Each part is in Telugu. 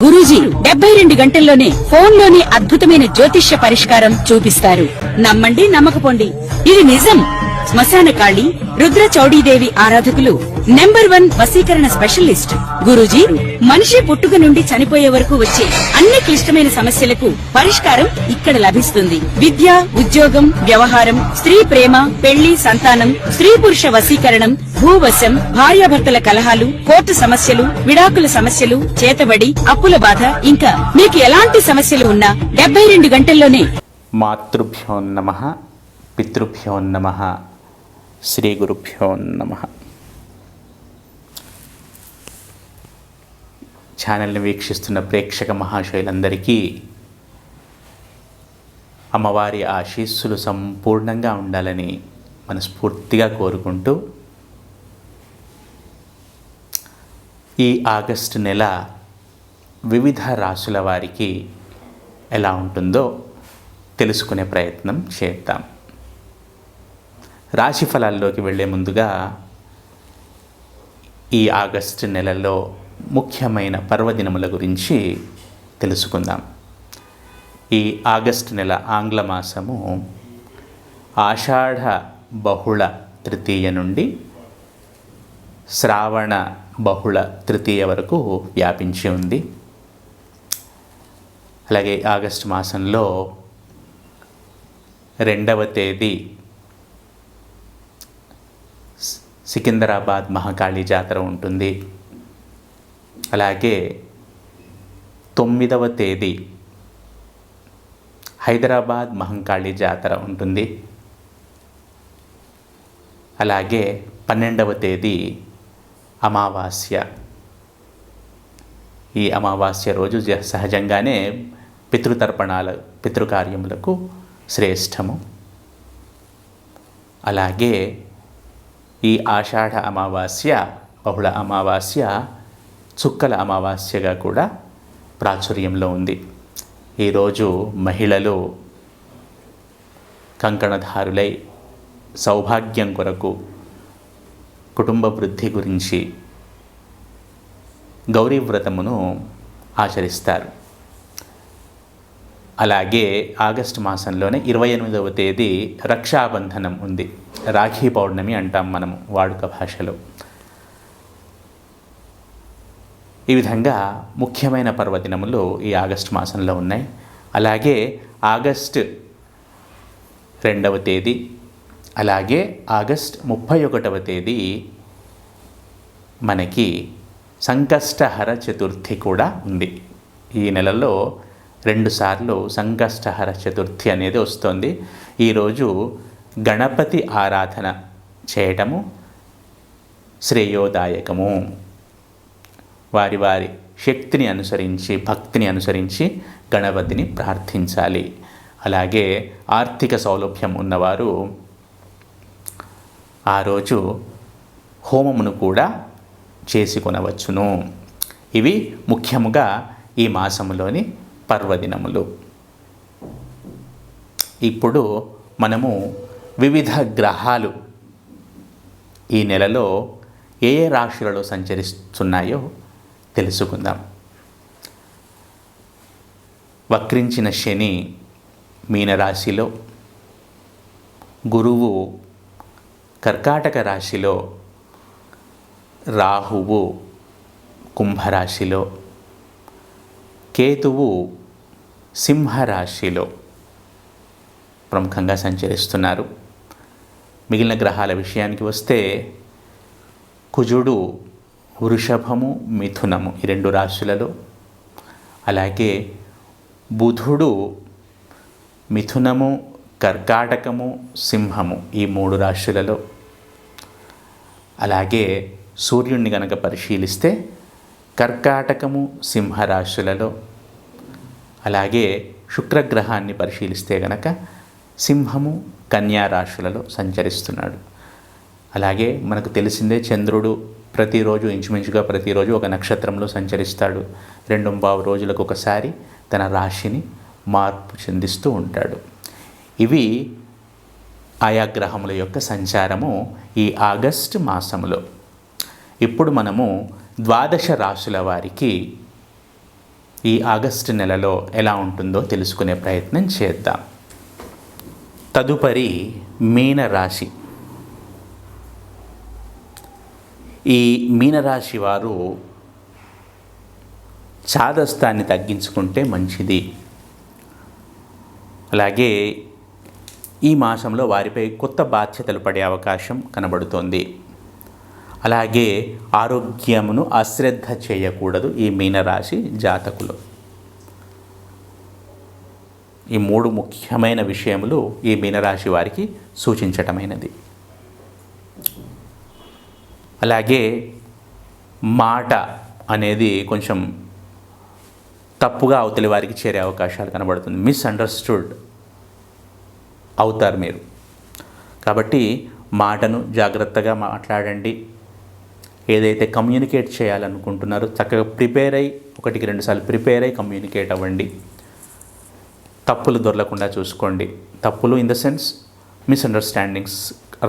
గురూజీ 72 గంటల్లోనే ఫోన్లోని అద్భుతమైన జ్యోతిష్య పరిష్కారం చూపిస్తారు. నమ్మండి, నమ్మకపోండి, ఇది నిజం. శ్మశాన కాళి రుద్ర చౌడీదేవి ఆరాధకులు నంబర్ 1 వశీకరణ స్పెషలిస్ట్ గురూజీ. మనిషి పుట్టుక నుండి చనిపోయే వరకు వచ్చే అన్ని క్లిష్టమైన సమస్యలకు పరిష్కారం ఇక్కడ లభిస్తుంది. విద్య, ఉద్యోగం, వ్యవహారం, స్త్రీ ప్రేమ, పెళ్లి, సంతానం, స్త్రీ పురుష వశీకరణం, భూవశం, భార్యాభర్తల కలహాలు, కోర్టు సమస్యలు, విడాకుల సమస్యలు, చేతబడి, అప్పుల బాధ, ఇంకా మీకు ఎలాంటి సమస్యలు ఉన్నా 72 గంటల్లోనే. మాతృభ్యో నమః, పితృభ్యో నమః, శ్రీ గురుభ్యో నమః. ఛానల్ని వీక్షిస్తున్న ప్రేక్షక మహాశయులందరికీ అమ్మవారి ఆశీస్సులు సంపూర్ణంగా ఉండాలని మనస్ఫూర్తిగా కోరుకుంటూ, ఈ ఆగస్టు నెల వివిధ రాశుల వారికి ఎలా ఉంటుందో తెలుసుకునే ప్రయత్నం చేద్దాం. రాశి ఫలాల్లోకి వెళ్ళే ముందుగా ఈ ఆగస్టు నెలలో ముఖ్యమైన పర్వదినముల గురించి తెలుసుకుందాం. ఈ ఆగస్టు నెల ఆంగ్ల మాసము ఆషాఢ బహుళ తృతీయ నుండి శ్రావణ బహుళ తృతీయ వరకు వ్యాపించి ఉంది. అలాగే ఆగస్టు మాసంలో 2వ తేదీ సికింద్రాబాద్ మహాకాళి జాతర ఉంటుంది. అలాగే 9వ తేదీ హైదరాబాద్ మహంకాళి జాతర ఉంటుంది. అలాగే 12వ తేదీ అమావాస్య. ఈ అమావాస్య రోజు సహజంగానే పితృకార్యములకు శ్రేష్టము. అలాగే ఈ ఆషాఢ అమావాస్య, బహుళ అమావాస్య, చుక్కల అమావాస్యగా కూడా ప్రాచుర్యంలో ఉంది. ఈరోజు మహిళలు కంకణధారులై సౌభాగ్యం కొరకు, కుటుంబ వృద్ధి గురించి గౌరీ వ్రతమును ఆచరిస్తారు. అలాగే ఆగస్టు మాసంలోనే 28వ తేదీ రక్షాబంధనం ఉంది. రాఖీ పౌర్ణమి అంటాం మనము వాడుక భాషలో. ఈ విధంగా ముఖ్యమైన పర్వదినములు ఈ ఆగస్టు మాసంలో ఉన్నాయి. అలాగే ఆగస్టు 2వ తేదీ, అలాగే ఆగస్టు 31వ తేదీ మనకి సంకష్టహర చతుర్థి కూడా ఉంది. ఈ నెలలో 2 సార్లు సంకష్టహర చతుర్థి అనేది వస్తుంది. ఈరోజు గణపతి ఆరాధన చేయటము శ్రేయోదాయకము. వారి వారి శక్తిని అనుసరించి, భక్తిని అనుసరించి గణపతిని ప్రార్థించాలి. అలాగే ఆర్థిక సౌలభ్యం ఉన్నవారు ఆ రోజు హోమమును కూడా చేసుకొనవచ్చును. ఇవి ముఖ్యముగా ఈ మాసములోని పర్వదినములు. ఇప్పుడు మనము వివిధ గ్రహాలు ఈ నెలలో ఏ ఏ రాశులలో సంచరిస్తున్నాయో తెలుసుకుందాం. వక్రించిన శని మీనరాశిలో, గురువు కర్కాటక రాశిలో, రాహువు కుంభరాశిలో, కేతువు సింహరాశిలో ప్రముఖంగా సంచరిస్తున్నారు. మిగిలిన గ్రహాల విషయానికి వస్తే కుజుడు వృషభము, మిథునము ఈ 2 రాశులలో, అలాగే బుధుడు మిథునము, కర్కాటకము, సింహము ఈ 3 రాశులలో, అలాగే సూర్యుడిని గనక పరిశీలిస్తే కర్కాటకము, సింహరాశులలో, అలాగే శుక్రగ్రహాన్ని పరిశీలిస్తే గనక సింహము, కన్యా రాశులలో సంచరిస్తున్నాడు. అలాగే మనకు తెలిసిందే చంద్రుడు ప్రతిరోజు ఇంచుమించుగా ప్రతిరోజు ఒక నక్షత్రంలో సంచరిస్తాడు. 2.25 రోజులకు ఒకసారి తన రాశిని మార్పు చెందిస్తూ ఉంటాడు. ఇవి ఆయా గ్రహముల యొక్క సంచారము ఈ ఆగస్టు మాసములో. ఇప్పుడు మనము 12 రాశుల వారికి ఈ ఆగస్టు నెలలో ఎలా ఉంటుందో తెలుసుకునే ప్రయత్నం చేద్దాం. తదుపరి మీనరాశి. ఈ మీనరాశి వారు చాదస్తాన్ని తగ్గించుకుంటే మంచిది. అలాగే ఈ మాసంలో వారిపై కొత్త బాధ్యతలు పడే అవకాశం కనబడుతోంది. అలాగే ఆరోగ్యమును అశ్రద్ధ చేయకూడదు ఈ మీనరాశి జాతకులు. ఈ 3 ముఖ్యమైన విషయములు ఈ మీనరాశి వారికి సూచించటమైనది. అలాగే మాట అనేది కొంచెం తప్పుగా అవతలి వారికి చేరే అవకాశాలు కనబడుతుంది. మిస్అండర్స్టూడ్ అవుతారు మీరు. కాబట్టి మాటను జాగ్రత్తగా మాట్లాడండి. ఏదైతే కమ్యూనికేట్ చేయాలనుకుంటున్నారో చక్కగా ప్రిపేర్ అయ్యి 1కి 2 సార్లు ప్రిపేర్ అయ్యి కమ్యూనికేట్ అవ్వండి. తప్పులు దొరలకుండా చూసుకోండి. తప్పులు ఇన్ ద సెన్స్ మిస్అండర్స్టాండింగ్స్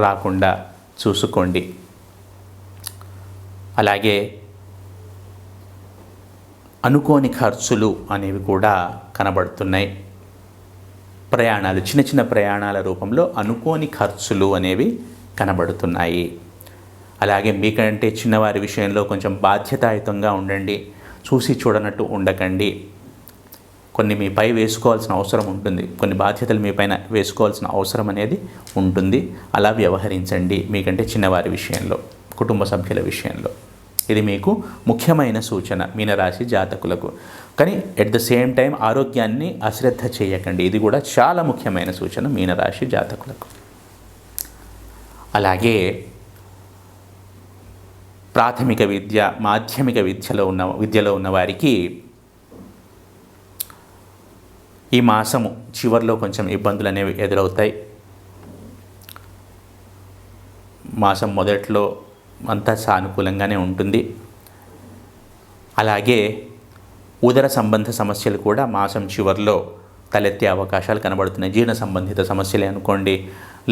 రాకుండా చూసుకోండి. అలాగే అనుకోని ఖర్చులు అనేవి కూడా కనబడుతున్నాయి. ప్రయాణాలు, చిన్న చిన్న ప్రయాణాల రూపంలో అనుకోని ఖర్చులు అనేవి కనబడుతున్నాయి. అలాగే మీకంటే చిన్నవారి విషయంలో కొంచెం బాధ్యతాయుతంగా ఉండండి. చూసి చూడనట్టు ఉండకండి. కొన్ని మీపై వేసుకోవాల్సిన అవసరం ఉంటుంది. కొన్ని బాధ్యతలు మీ పైన వేసుకోవాల్సిన అవసరం అనేది ఉంటుంది. అలా వ్యవహరించండి మీకంటే చిన్నవారి విషయంలో, కుటుంబ సభ్యుల విషయంలో. ఇది మీకు ముఖ్యమైన సూచన మీనరాశి జాతకులకు. కానీ ఎట్ ద సేమ్ టైం ఆరోగ్యాన్ని అశ్రద్ధ చేయకండి. ఇది కూడా చాలా ముఖ్యమైన సూచన మీనరాశి జాతకులకు. అలాగే ప్రాథమిక విద్య, మాధ్యమిక విద్యలో ఉన్న వారికి ఈ మాసము చివరిలో కొంచెం ఇబ్బందులు అనేవి ఎదురవుతాయి. మాసం మొదట్లో అంతా సానుకూలంగానే ఉంటుంది. అలాగే ఉదర సంబంధ సమస్యలు కూడా మాసం చివరిలో తలెత్తే అవకాశాలు కనబడుతున్నాయి. జీర్ణ సంబంధిత సమస్యలే అనుకోండి,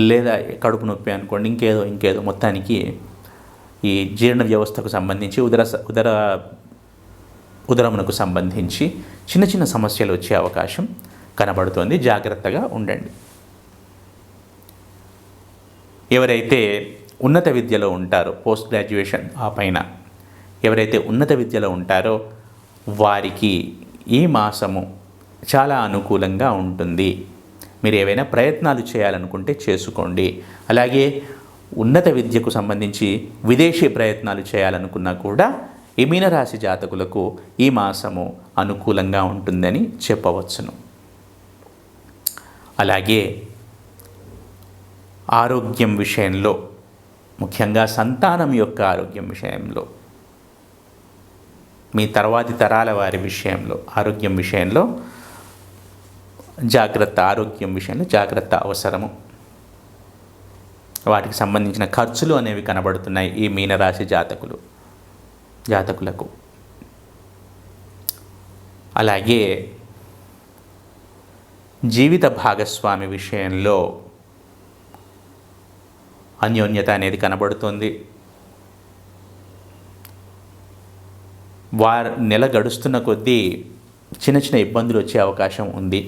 లేదా కడుపు నొప్పి అనుకోండి, ఇంకేదో మొత్తానికి ఈ జీర్ణ వ్యవస్థకు సంబంధించి ఉదరమునకు సంబంధించి చిన్న చిన్న సమస్యలు వచ్చే అవకాశం కనబడుతోంది. జాగ్రత్తగా ఉండండి. ఎవరైతే ఉన్నత విద్యలో ఉంటారో, పోస్ట్ గ్రాడ్యుయేషన్ ఆ పైన ఎవరైతే ఉన్నత విద్యలో ఉంటారో వారికి ఈ మాసము చాలా అనుకూలంగా ఉంటుంది. మీరు ఏవైనా ప్రయత్నాలు చేయాలనుకుంటే చేసుకోండి. అలాగే ఉన్నత విద్యకు సంబంధించి విదేశీ ప్రయత్నాలు చేయాలనుకున్నా కూడా ఈ మీనరాశి జాతకులకు ఈ మాసము అనుకూలంగా ఉంటుందని చెప్పవచ్చును. అలాగే ఆరోగ్యం విషయంలో, ముఖ్యంగా సంతానం యొక్క ఆరోగ్యం విషయంలో, మీ తర్వాతి తరాల వారి విషయంలో, ఆరోగ్యం విషయంలో జాగ్రత్త అవసరము. వాటికి సంబంధించిన ఖర్చులు అనేవి కనబడుతున్నాయి ఈ మీనరాశి జాతకులకు. అలాగే జీవిత భాగస్వామి విషయంలో అన్యోన్యత అనేది కనబడుతుంది. నెల గడుస్తున్న కొద్దీ చిన్న చిన్న ఇబ్బందులు వచ్చే అవకాశం ఉంది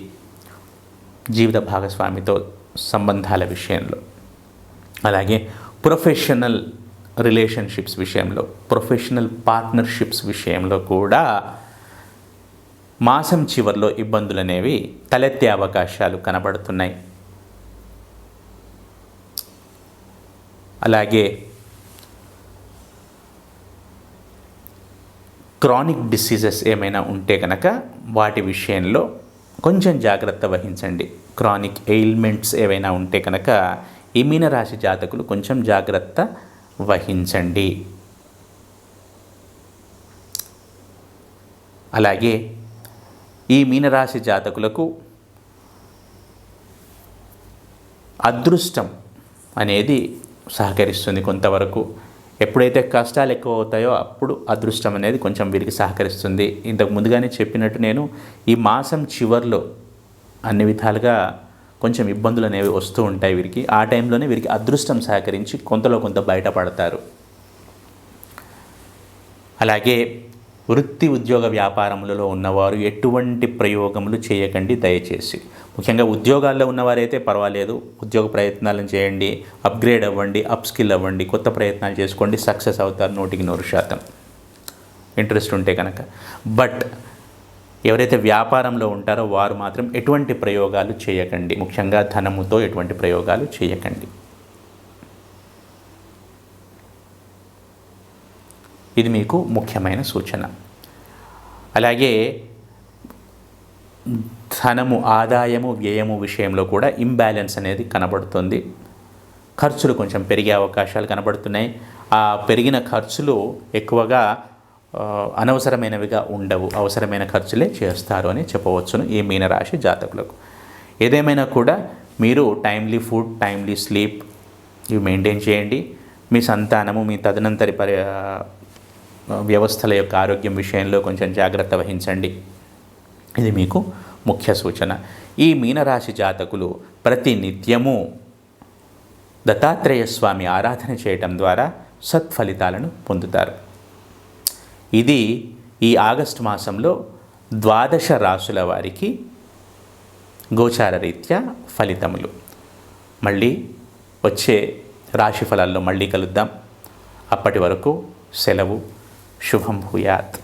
జీవిత భాగస్వామితో సంబంధాల విషయంలో. అలాగే ప్రొఫెషనల్ రిలేషన్షిప్స్ విషయంలో, ప్రొఫెషనల్ పార్ట్నర్షిప్స్ విషయంలో కూడా మాసం చివరిలో ఇబ్బందులు అనేవి తలెత్తే అవకాశాలు కనబడుతున్నాయి. అలాగే క్రానిక్ డిసీజెస్ ఏమైనా ఉంటే కనుక వాటి విషయంలో కొంచెం జాగ్రత్త వహించండి. క్రానిక్ ఎయిల్మెంట్స్ ఏవైనా ఉంటే కనుక ఈ మీనరాశి జాతకులు కొంచెం జాగ్రత్త వహించండి. అలాగే ఈ మీనరాశి జాతకులకు అదృష్టం అనేది సహకరిస్తుంది కొంతవరకు. ఎప్పుడైతే కష్టాలు ఎక్కువ అవుతాయో అప్పుడు అదృష్టం అనేది కొంచెం వీరికి సహకరిస్తుంది. ఇంతకు ముందుగానే చెప్పినట్టు నేను ఈ మాసం చివరిలో అన్ని విధాలుగా కొంచెం ఇబ్బందులు అనేవి వస్తూ ఉంటాయి వీరికి. ఆ టైంలోనే వీరికి అదృష్టం సహకరించి కొంత బయటపడతారు. అలాగే వృత్తి ఉద్యోగ వ్యాపారములలో ఉన్నవారు ఎటువంటి ప్రయోగములు చేయకండి దయచేసి. ముఖ్యంగా ఉద్యోగాల్లో ఉన్నవారైతే పర్వాలేదు, ఉద్యోగ ప్రయత్నాలను చేయండి, అప్గ్రేడ్ అవ్వండి, అప్స్కిల్ అవ్వండి, కొత్త ప్రయత్నాలు చేసుకోండి, సక్సెస్ అవుతారు 100% ఇంట్రెస్ట్ ఉంటే కనుక. బట్ ఎవరైతే వ్యాపారంలో ఉంటారో వారు మాత్రం ఎటువంటి ప్రయోగాలు చేయకండి, ముఖ్యంగా ధనముతో ఎటువంటి ప్రయోగాలు చేయకండి. ఇది మీకు ముఖ్యమైన సూచన. అలాగే ధనము, ఆదాయము, వ్యయము విషయంలో కూడా ఇంబ్యాలెన్స్ అనేది కనబడుతుంది. ఖర్చులు కొంచెం పెరిగే అవకాశాలు కనబడుతున్నాయి. ఆ పెరిగిన ఖర్చులు ఎక్కువగా అనవసరమైనవిగా ఉండవు, అవసరమైన ఖర్చులే చేస్తారు అని చెప్పవచ్చును ఈ మీనరాశి జాతకులకు. ఏదేమైనా కూడా మీరు టైమ్లీ ఫుడ్, టైమ్లీ స్లీప్ ఇవి మెయింటైన్ చేయండి. మీ సంతానము, మీ తదనంతరి వ్యవస్థల యొక్క ఆరోగ్యం విషయంలో కొంచెం జాగ్రత్త వహించండి. ఇది మీకు ముఖ్య సూచన. ఈ మీనరాశి జాతకులు ప్రతి నిత్యము దత్తాత్రేయ స్వామి ఆరాధన చేయటం ద్వారా సత్ఫలితాలను పొందుతారు. ఇది ఈ ఆగస్టు మాసంలో 12 రాశుల వారికి గోచార రీత్యా ఫలితములు. మళ్ళీ వచ్చే రాశి ఫలాల్లో మళ్ళీ కలుద్దాం. అప్పటి వరకు సెలవు. శుభం భూయాత్.